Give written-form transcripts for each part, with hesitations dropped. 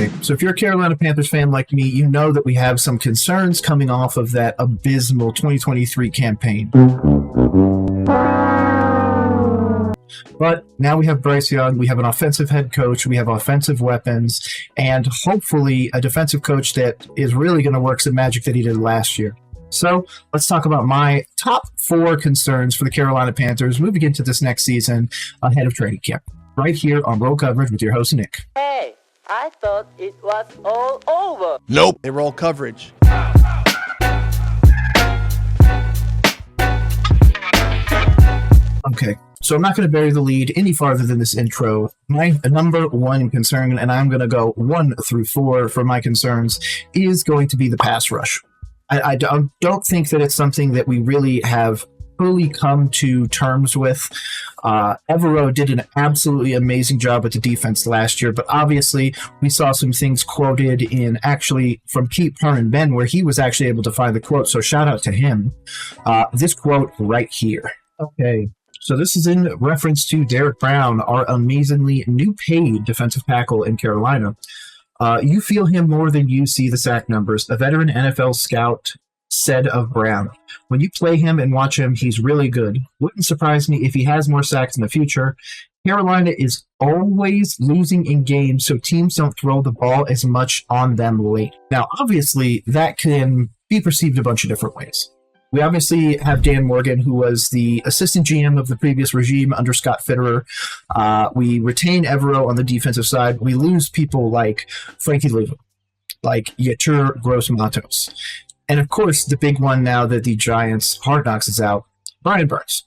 Okay, so if you're a Carolina Panthers fan like me, you know that we have some concerns coming off of that abysmal 2023 campaign. But now we have Bryce Young, we have an offensive head coach, we have offensive weapons, and hopefully a defensive coach that is really going to work some magic that he did last year. So let's talk about my top 4 concerns for the Carolina Panthers moving into this next season ahead of training camp. Right here on Roll Coverage with your host, Nick. Hey, I thought it was all over. Nope. They roll coverage. Okay, so I'm not going to bury the lead any farther than this intro. My number 1 concern, and I'm going to go 1 through 4 for my concerns, is going to be the pass rush. I don't think that it's something that we really have fully come to terms with. Evero did an absolutely amazing job with the defense last year, but obviously we saw some things quoted in actually from Keep Her and Ben where he was actually able to find the quote, so shout out to him. This quote right here. Okay, so this is in reference to Derek Brown, our amazingly new paid defensive tackle in Carolina. You feel him more than you see the sack numbers. A veteran NFL scout said of Brown, when you play him and watch him, he's really good. Wouldn't surprise me if he has more sacks in the future. Carolina is always losing in games, so teams don't throw the ball as much on them late. Now, obviously, that can be perceived a bunch of different ways. We obviously have Dan Morgan, who was the assistant GM of the previous regime under Scott Fitterer. We retain Evero on the defensive side. We lose people like Frankie Leva, like Yetur Gross-Matos. And of course, the big one now that the Giants Hard Knocks is out, Brian Burns.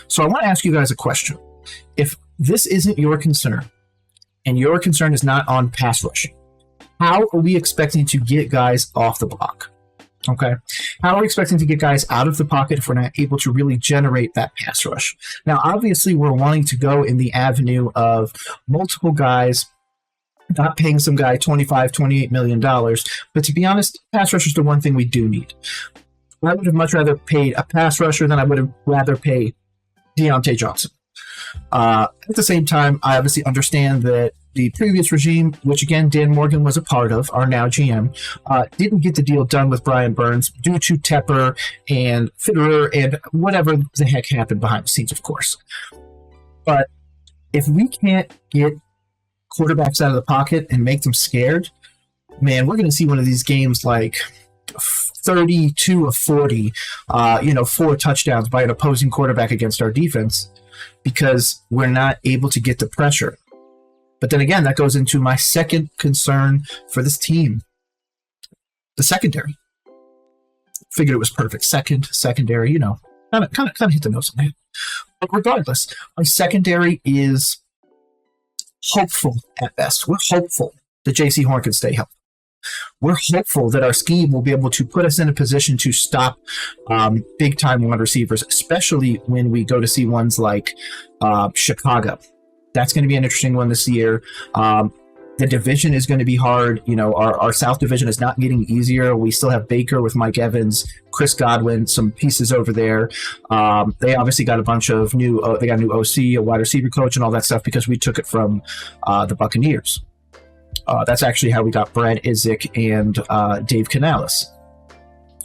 So I want to ask you guys a question. If this isn't your concern, and your concern is not on pass rushing, how are we expecting to get guys off the block? Okay. How are we expecting to get guys out of the pocket if we're not able to really generate that pass rush? Now, obviously, we're wanting to go in the avenue of multiple guys, not paying some guy $25, $28 million. But to be honest, pass rush is the one thing we do need. I would have much rather paid a pass rusher than I would have rather pay Deontay Johnson. At the same time, I obviously understand that the previous regime, which again Dan Morgan was a part of, our now GM, didn't get the deal done with Brian Burns due to Tepper and Fitterer and whatever the heck happened behind the scenes, of course. But if we can't get quarterbacks out of the pocket and make them scared, man, we're going to see one of these games like 32 of 40, 4 touchdowns by an opposing quarterback against our defense because we're not able to get the pressure. But then again, that goes into my second concern for this team. The secondary. Figured it was perfect. Secondary, kind of hit the nose on the head. But regardless, our secondary is hopeful at best. We're hopeful that J.C. Horn can stay healthy. We're hopeful that our scheme will be able to put us in a position to stop big-time wide receivers, especially when we go to see ones like Chicago. That's going to be an interesting one this year. The division is going to be hard. Our South division is not getting easier. We still have Baker with Mike Evans, Chris Godwin, some pieces over there. They obviously got a bunch of they got a new OC, a wide receiver coach, and all that stuff because we took it from the Buccaneers. That's actually how we got Brad Izzik and Dave Canales.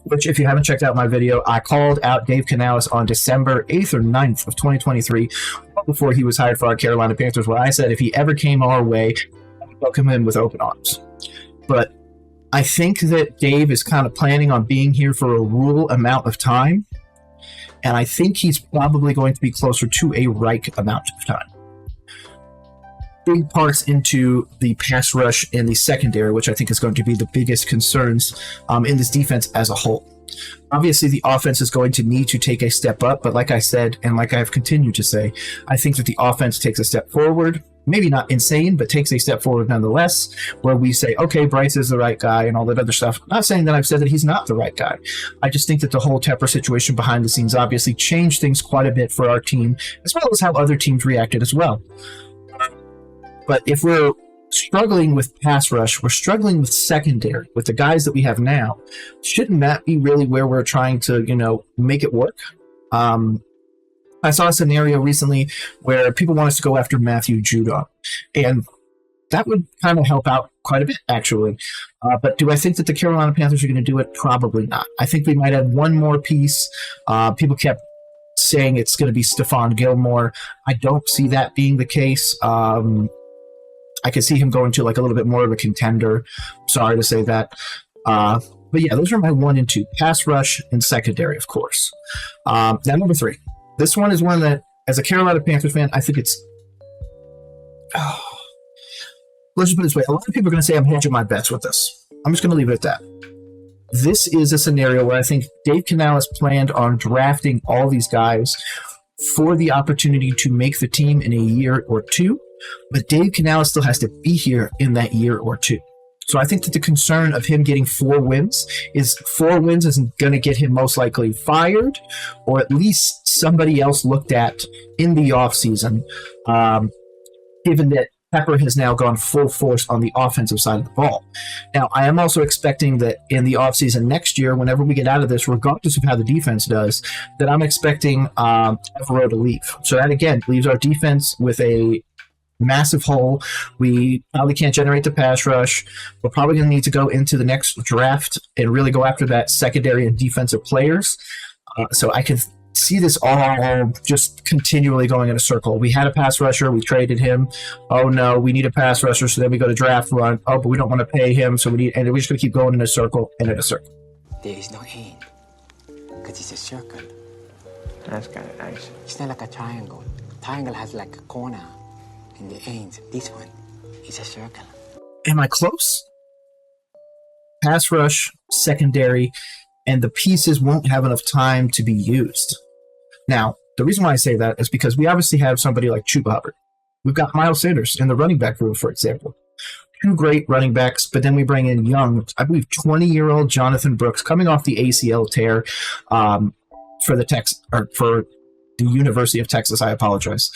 Which, if you haven't checked out my video, I called out Dave Canales on December 8th or 9th of 2023, before he was hired for our Carolina Panthers, where I said if he ever came our way, I'd welcome him with open arms. But I think that Dave is kind of planning on being here for a rural amount of time, and I think he's probably going to be closer to a Reich amount of time. Big parts into the pass rush and the secondary, which I think is going to be the biggest concerns in this defense as a whole. Obviously, the offense is going to need to take a step up, but like I said, and like I've continued to say, I think that the offense takes a step forward, maybe not insane, but takes a step forward nonetheless, where we say, okay, Bryce is the right guy and all that other stuff. I'm not saying that I've said that he's not the right guy. I just think that the whole Tepper situation behind the scenes obviously changed things quite a bit for our team, as well as how other teams reacted as well. But if we're struggling with pass rush, we're struggling with secondary, with the guys that we have now, shouldn't that be really where we're trying to, make it work? I saw a scenario recently where people want us to go after Matthew Judon. And That would kind of help out quite a bit, actually. But do I think that the Carolina Panthers are going to do it? Probably not. I think we might add one more piece. People kept saying it's going to be Stephon Gilmore. I don't see that being the case. I could see him going to like a little bit more of a contender. Sorry to say that. But yeah, those are my 1 and 2. Pass rush and secondary, of course. Now, number 3. This one is one that, as a Carolina Panthers fan, I think it's... let's just put it this way. A lot of people are going to say I'm hedging my bets with this. I'm just going to leave it at that. This is a scenario where I think Dave Canales planned on drafting all these guys for the opportunity to make the team in a year or two, but Dave Canales still has to be here in that year or two. So I think that the concern of him getting 4 wins isn't going to get him most likely fired, or at least somebody else looked at in the offseason, given that Tepper has now gone full force on the offensive side of the ball. Now, I am also expecting that in the offseason next year, whenever we get out of this, regardless of how the defense does, that I'm expecting Evero to leave. So that, again, leaves our defense with a massive hole. We probably can't generate the pass rush. We're probably going to need to go into the next draft and really go after that secondary and defensive players. So I can see this all just continually going in a circle. We had a pass rusher. We traded him. Oh, no, we need a pass rusher. So then we go to draft one. Oh, but we don't want to pay him. So we need, and we're just going to keep going in a circle and in a circle. There is no end because it's a circle. That's kind of nice. It's not like a triangle. Triangle has like a corner in the ends. This one is a circle. Am I close? Pass rush, secondary, and the pieces won't have enough time to be used. Now, the reason why I say that is because we obviously have somebody like Chuba Hubbard. We've got Miles Sanders in the running back room, for example. 2 great running backs, but then we bring in young, I believe 20-year-old Jonathan Brooks coming off the ACL tear for the University of Texas. I apologize.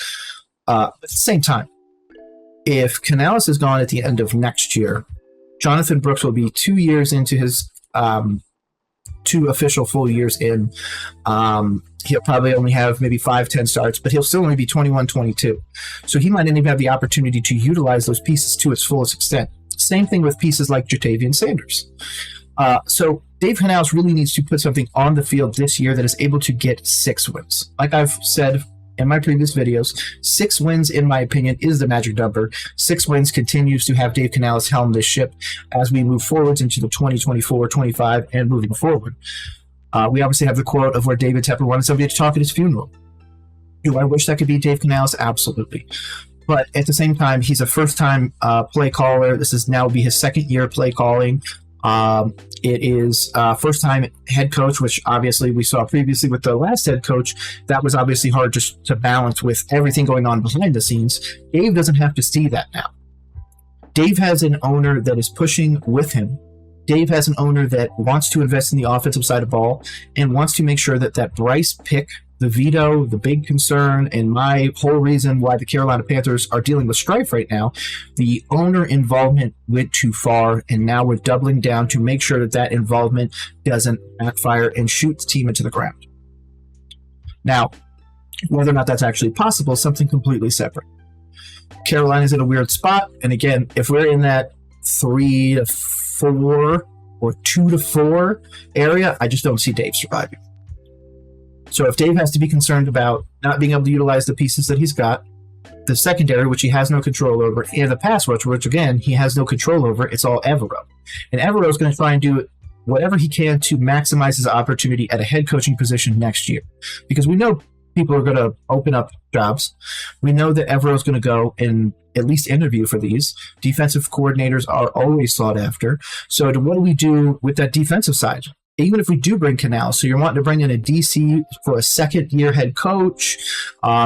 At the same time, if Canales is gone at the end of next year, Jonathan Brooks will be 2 years into his 2 official full years in. He'll probably only have maybe 5-10 starts, but he'll still only be 21-22. So he might not even have the opportunity to utilize those pieces to its fullest extent. Same thing with pieces like Jatavian Sanders. So Dave Canales really needs to put something on the field this year that is able to get 6 wins. Like I've said in my previous videos, 6 wins, in my opinion, is the magic number. 6 wins continues to have Dave Canales helm this ship as we move forwards into the 2024-25 and moving forward. We obviously have the quote of where David Tepper wanted somebody to talk at his funeral. Do I wish that could be Dave Canales? Absolutely. But at the same time, he's a first-time play caller. This is now be his 2nd year play calling. It is first-time head coach, which obviously we saw previously with the last head coach. That was obviously hard just to balance with everything going on behind the scenes. Dave doesn't have to see that now. Dave has an owner that is pushing with him. Dave has an owner that wants to invest in the offensive side of the ball and wants to make sure that that Bryce pick, the veto, the big concern, and my whole reason why the Carolina Panthers are dealing with strife right now, the owner involvement went too far, and now we're doubling down to make sure that that involvement doesn't backfire and shoot the team into the ground. Now, whether or not that's actually possible is something completely separate. Carolina's in a weird spot, and again, if we're in that 3-4 or 2-4 area, I just don't see Dave surviving. So if Dave has to be concerned about not being able to utilize the pieces that he's got, the secondary, which he has no control over, and the pass rush, which again, he has no control over, it's all Evero. And Evero is going to try and do whatever he can to maximize his opportunity at a head coaching position next year. Because we know people are going to open up jobs. We know that Evero is going to go and at least interview for these. Defensive coordinators are always sought after. So what do we do with that defensive side? Even if we do bring Canales, so you're wanting to bring in a DC for a 2nd-year head coach,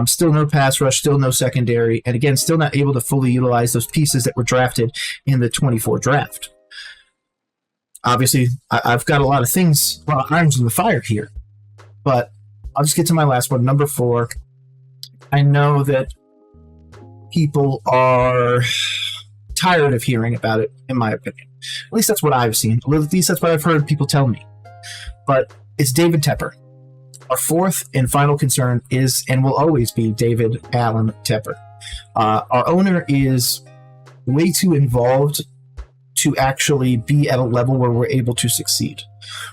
still no pass rush, still no secondary, and again, still not able to fully utilize those pieces that were drafted in the 24 draft. Obviously, I've got a lot of irons in the fire here, but I'll just get to my last one, number 4. I know that people are tired of hearing about it, in my opinion. At least that's what I've seen. At least that's what I've heard people tell me. But it's David Tepper. Our 4th and final concern is and will always be David Alan Tepper. Our owner is way too involved to actually be at a level where we're able to succeed.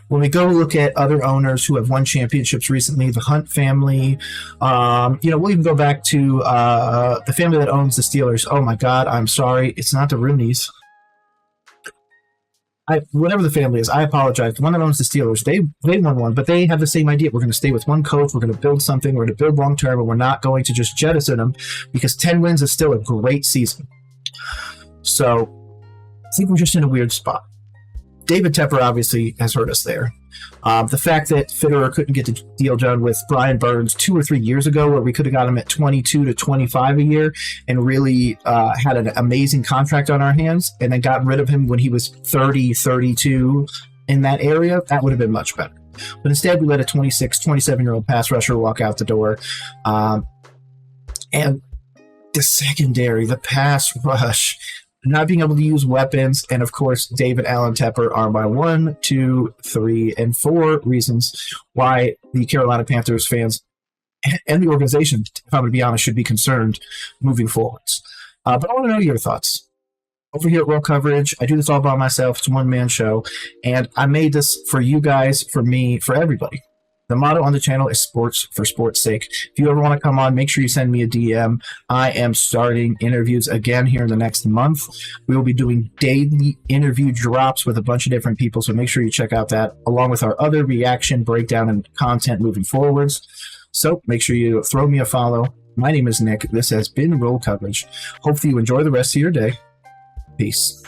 When we go look at other owners who have won championships recently, the Hunt family, we'll even go back to the family that owns the Steelers. Oh my God, I'm sorry, it's not the Rooneys. Whatever the family is, I apologize. The one that owns the Steelers, they won one, but they have the same idea. We're going to stay with one coach. We're going to build something. We're going to build long term, and we're not going to just jettison them because 10 wins is still a great season. So I think we're just in a weird spot. David Tepper obviously has hurt us there. The fact that Fitterer couldn't get the deal done with Brian Burns 2 or 3 years ago, where we could have got him at 22 to 25 a year and really had an amazing contract on our hands, and then got rid of him when he was 30, 32 in that area, that would have been much better. But instead, we let a 26, 27-year-old pass rusher walk out the door. And the secondary, the pass rush, not being able to use weapons, and of course, David Alan Tepper are my 1, 2, 3, and 4 reasons why the Carolina Panthers fans and the organization, if I'm going to be honest, should be concerned moving forwards. But I want to know your thoughts. Over here at World Coverage, I do this all by myself. It's a one-man show, and I made this for you guys, for me, for everybody. The motto on the channel is sports for sports sake. If you ever want to come on, make sure you send me a DM. I am starting interviews again here in the next month. We will be doing daily interview drops with a bunch of different people, so make sure you check out that, along with our other reaction, breakdown, and content moving forwards. So make sure you throw me a follow. My name is Nick. This has been Roll Coverage. Hopefully you enjoy the rest of your day. Peace.